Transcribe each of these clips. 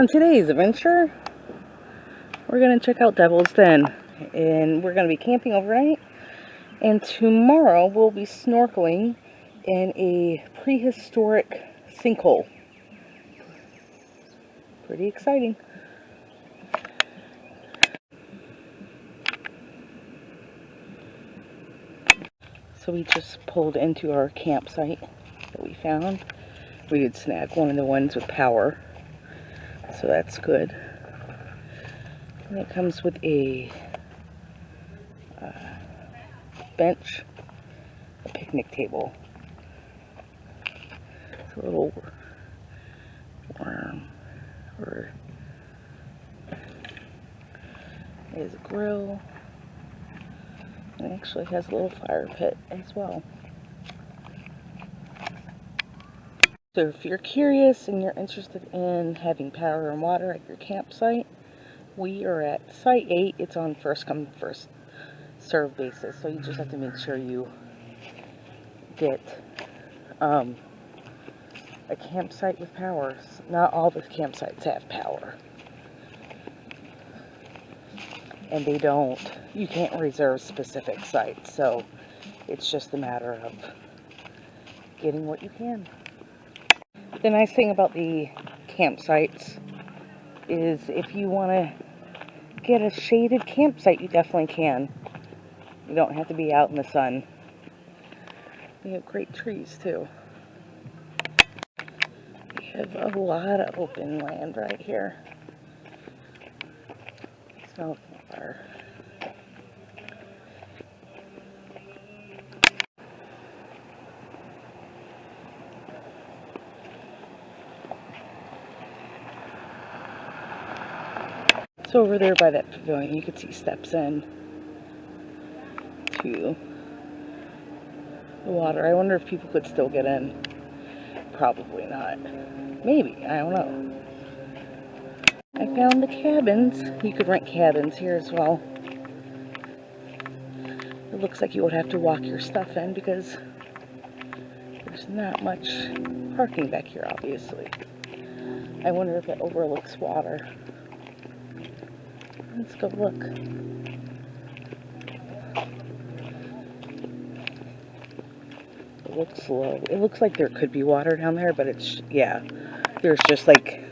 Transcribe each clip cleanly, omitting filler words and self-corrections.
on today's adventure, we're going to check out Devil's Den, and we're going to be camping overnight, and tomorrow we'll be snorkeling in a prehistoric sinkhole. Pretty exciting. So we just pulled into our campsite that we found. We did snag one of the ones with power, so that's good. And it comes with a bench, a picnic table. It's a little warm. There's a grill. It actually has a little fire pit as well. So if you're curious and you're interested in having power and water at your campsite, we are at Site 8. It's on first come, first serve basis. So you just have to make sure you get a campsite with power. Not all the campsites have power. And they don't, you can't reserve specific sites. So it's just a matter of getting what you can. The nice thing about the campsites is if you want to get a shaded campsite, you definitely can. You don't have to be out in the sun. We have great trees too. We have a lot of open land right here. Smell the fire. So over there by that pavilion, you can see steps in to the water. I wonder if people could still get in. Probably not. Maybe. I don't know. I found the cabins. You could rent cabins here as well. It looks like you would have to walk your stuff in because there's not much parking back here, obviously. I wonder if it overlooks water. Let's go look. It looks low. It looks like there could be water down there, but it's, yeah, there's just like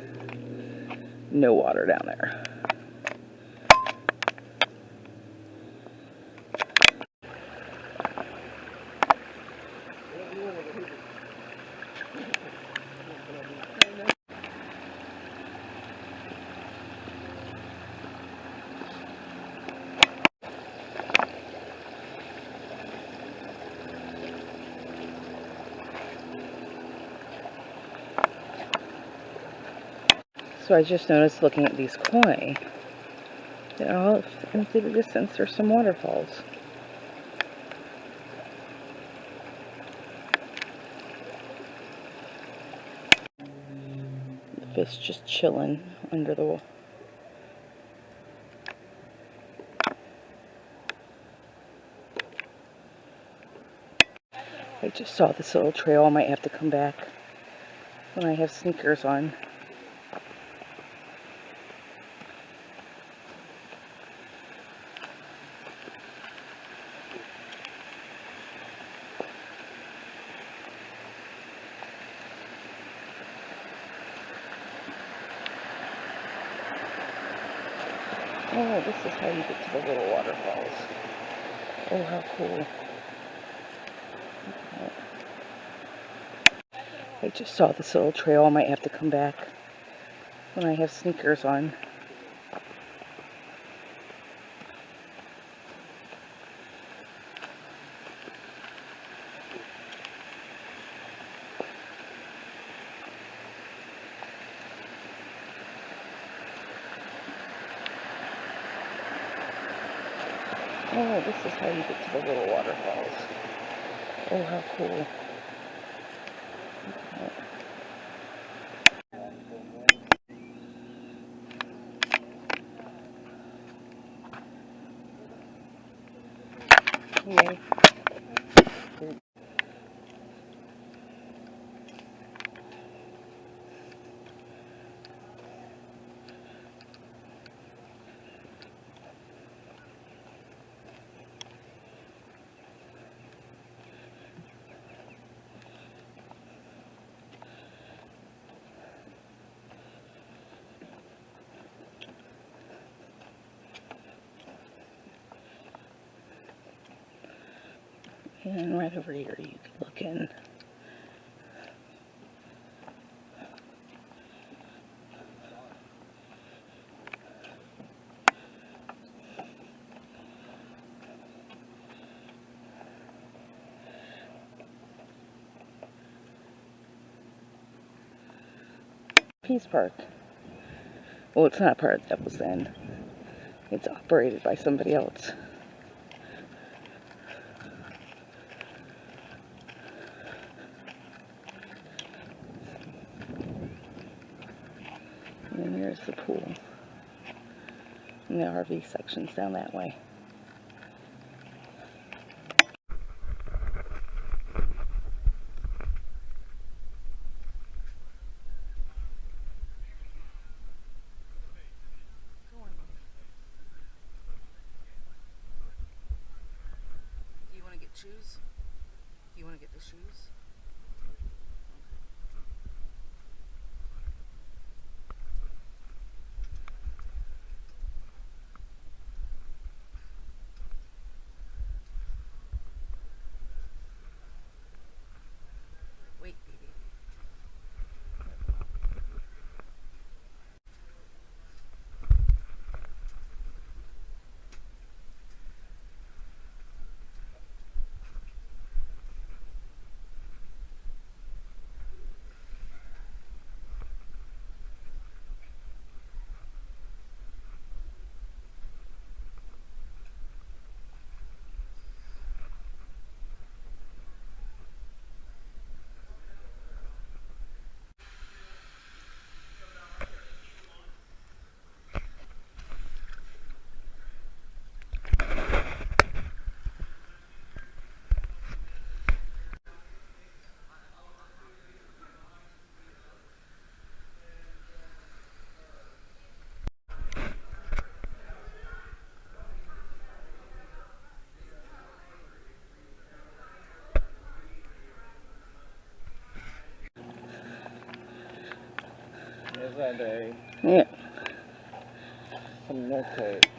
no water down there. So I just noticed looking at these koi, that all into the distance there's some waterfalls. The fish just chilling under the water. I just saw this little trail. I might have to come back when I have sneakers on. Oh, this is how you get to the little waterfalls. Oh, how cool. I just saw this little trail. I might have to come back when I have sneakers on. Oh, this is how you get to the little waterfalls. Oh, how cool. Yay. And right over here you can look in. Peace Park. Well, it's not a part that was in. It's operated by somebody else. And then there's the pool. And the RV section's down that way. Do you want to get shoes? Do you want to get the shoes? Wait, baby. Is that Yeah. some milk tape?